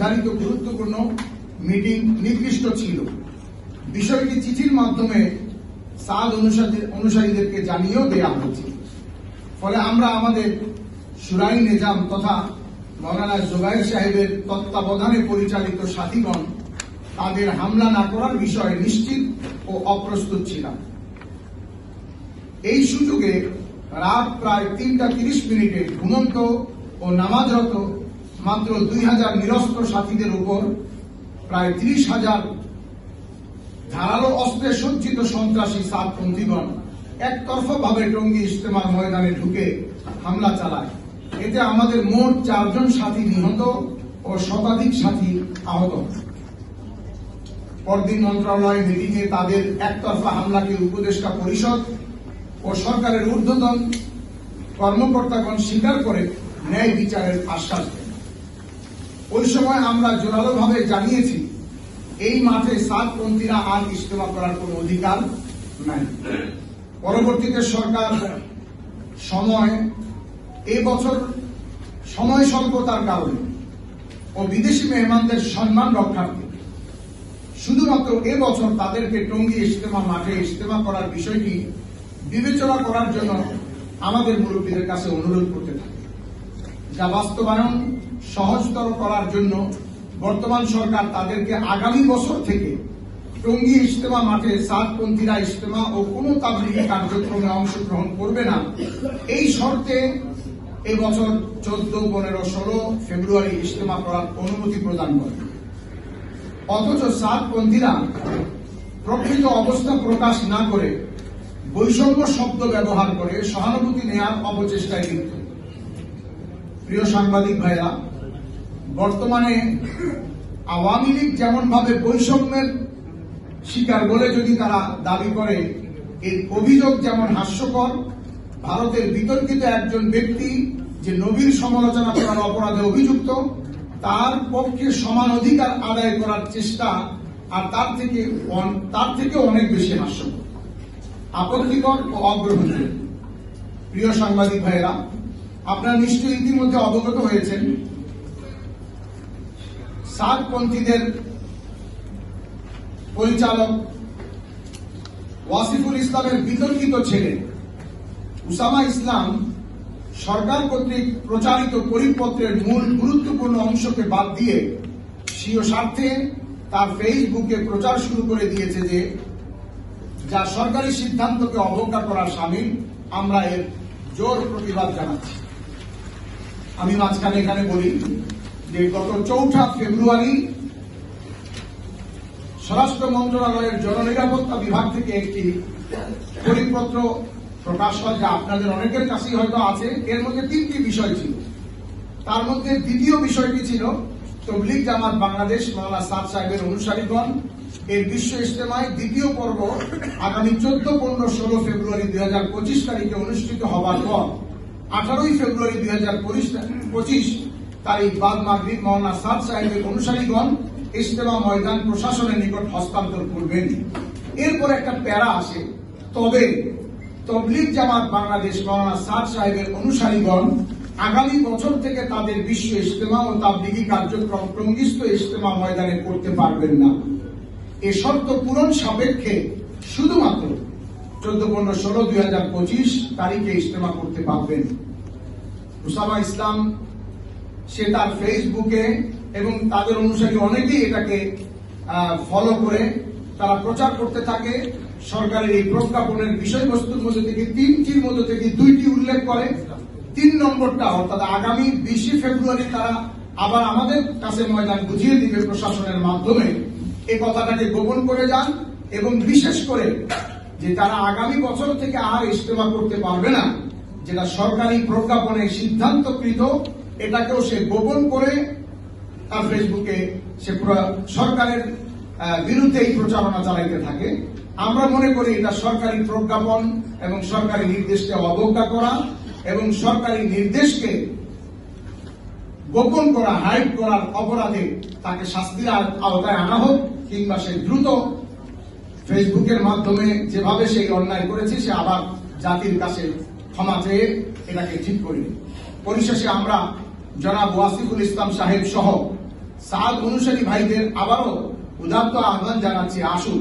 নির্ধারিত গুরুত্বপূর্ণ মিটিং নির্দিষ্ট ছিল। বিষয়টি চিঠির মাধ্যমে সাদ অনুসারীদেরকে জানিয়েও দেওয়া হয়েছে। ফলে আমরা আমাদের শুরাই নিজাম তথা মৌলানা জুবাইর সাহেবের তত্ত্বাবধানে পরিচালিত সাথীগণ তাদের হামলা না করার বিষয়ে নিশ্চিত ও অপ্রস্তুত ছিলাম। এই সুযোগে রাত প্রায় 3:30 ঘুমন্ত ও নামাজরত মাত্র 2000 নিরস্ত্র সাথীদের উপর প্রায় 30,000 ধারালো অস্ত্রে সজ্জিত সন্ত্রাসী সাতপন্থীগণ একতরফাভাবে টঙ্গী ইজতেমার ময়দানে ঢুকে হামলা চালায়। এতে আমাদের মোট 4 জন সাথী নিহত ও শতাধিক সাথী আহত। পরদিন মন্ত্রণালয় মিটিংয়ে তাদের একতরফা হামলাকে উপদেষ্টা পরিষদ ও সরকারের ঊর্ধ্বতন কর্মকর্তাগণ স্বীকার করে ন্যায় বিচারের আশ্বাস দেন। ওই সময় আমরা জোরালোভাবে জানিয়েছি, এই মাঠে সাতপন্থীরা আর ইজতেমা করার কোন অধিকার নাই। পরবর্তীতে সরকার এবছর সময় স্বল্পতার কারণে ও বিদেশি মেহমানদের সম্মান রক্ষার্থে শুধুমাত্র এবছর তাদেরকে টঙ্গী ইজতেমা মাঠে ইজতেমা করার বিষয়টি বিবেচনা করার জন্য আমাদের মুরব্বীদের কাছে অনুরোধ করতে থাকে, যা বাস্তবায়ন সহজতর করার জন্য বর্তমান সরকার তাদেরকে আগামী বছর থেকে টঙ্গী ইজতেমা মাঠে সাতপন্থীরা ইজতেমা ও কোন তাবলীগী কার্যক্রমে অংশগ্রহণ করবে না এই শর্তে এই বছর 14, 15, 16 ফেব্রুয়ারি ইজতেমা করার অনুমতি প্রদান করে। অথচ সাতপন্থীরা প্রকৃত অবস্থা প্রকাশ না করে বৈষম্য শব্দ ব্যবহার করে সহানুভূতি নেওয়ার অপচেষ্টায় লিপ্ত। প্রিয় সাংবাদিক ভাইরা, বর্তমানে আওয়ামী লীগ যেমন ভাবে বৈষম্যের শিকার বলে যদি তারা দাবি করে, এর অভিযোগ যেমন হাস্যকর। ভারতের বিতর্কিত একজন ব্যক্তি যে নবীর সমালোচনা করার অপরাধে অভিযুক্ত, তার পক্ষে সমান অধিকার আদায় করার চেষ্টা আর তার থেকে অনেক বেশি হাস্যকর, আপত্তিকর ও অগ্রহণযোগ্য। প্রিয় সাংবাদিক ভাইয়েরা, আপনারা নিশ্চয়ই ইতিমধ্যে অবগত হয়েছেন, সাতপন্থীদের পরিচালক ওয়াসিফুল ইসলামের বিতর্কিত ছেলে উসামা ইসলাম সরকার কর্তৃক প্রচারিত পরিপত্রের মূল গুরুত্বপূর্ণ অংশকে বাদ দিয়ে স্বীয় স্বার্থে তার ফেসবুকে প্রচার শুরু করে দিয়েছে যে যা সরকারি সিদ্ধান্তকে অবজ্ঞা করার শামিল। আমরা এর জোর প্রতিবাদ জানাচ্ছি। আমি মাঝখানে এখানে বলি যে গত 4 ফেব্রুয়ারি স্বরাষ্ট্র মন্ত্রণালয়ের জননিরাপত্তা বিভাগ থেকে একটি পরিপত্র প্রকাশ হয়, যা আপনাদের অনেকের কাছেই হয়তো আছে। এর মধ্যে 3টি বিষয় ছিল। তার মধ্যে দ্বিতীয় বিষয়টি ছিল তবলিগ জামাত বাংলাদেশ মাওলানা সাদ সাহেবের অনুসারীগণ এর বিশ্ব ইজতেমায় দ্বিতীয় পর্ব আগামী 14, 15, 16 ফেব্রুয়ারি 2025 তারিখে অনুষ্ঠিত হবার পর 18 ফেব্রুয়ারি 2025 তারিখ বাদ মাগরিব মাওলানা সাদ সাহেবের অনুসারীগণ ইজতেমা ময়দান প্রশাসনের নিকট হস্তান্তর করবেন। এরপর একটা প্যারা আসে, তবে তবলিগ জামাত বাংলাদেশ মাওলানা সাদ সাহেবের অনুসারীগণ আগামী বছর থেকে তাদের বিশ্ব ইজতেমা ও তাবলীগী কার্যক্রম টঙ্গীস্থ ইজতেমা ময়দানে করতে পারবেন না। এ শর্ত পূরণ সাপেক্ষে শুধুমাত্র 14, 15, 16, 2025 তারিখে ইজতেমা করতে পারবেন। উসামা ইসলাম সে তার ফেসবুকে এবং তাদের অনুসারী অনেকেই এটাকে ফলো করে তারা প্রচার করতে থাকে। সরকারের এই প্রজ্ঞাপনের বিষয়বস্তুর মধ্যে থেকে 3টির মধ্যে থেকে 2টি উল্লেখ করে। 3 নম্বরটা অর্থাৎ আগামী 20 ফেব্রুয়ারি তারা আবার আমাদের কাছে ময়দান বুঝিয়ে দিবে প্রশাসনের মাধ্যমে, এই কথাটাকে গোপন করে যান। এবং বিশেষ করে যে তারা আগামী বছর থেকে আর ইজতেমা করতে পারবে না, যেটা সরকারি প্রজ্ঞাপনে সিদ্ধান্তকৃত, এটাকেও সে গোপন করে তার ফেসবুকে সে সরকারের বিরুদ্ধে এই প্রচারণা চালাইতে থাকে। আমরা মনে করি এটা সরকারি প্রজ্ঞাপন এবং সরকারি নির্দেশকে অবজ্ঞা করা এবং সরকারি নির্দেশকে গোপন করা, হাইড করার অপরাধে তাকে শাস্তির আওতায় আনা হোক, কিংবা সে দ্রুত ফেসবুকের মাধ্যমে যেভাবে সেই অন্যায় করেছে সে আবার জাতির কাছে ক্ষমা চেয়ে এটাকে ঠিক করি। পরিশেষে আমরা জনাব ওয়াসিফুল ইসলাম সাহেব সহ সাদ অনুসারী ভাইদের আবারও উদাত্ত আহ্বান জানাচ্ছি, আসুন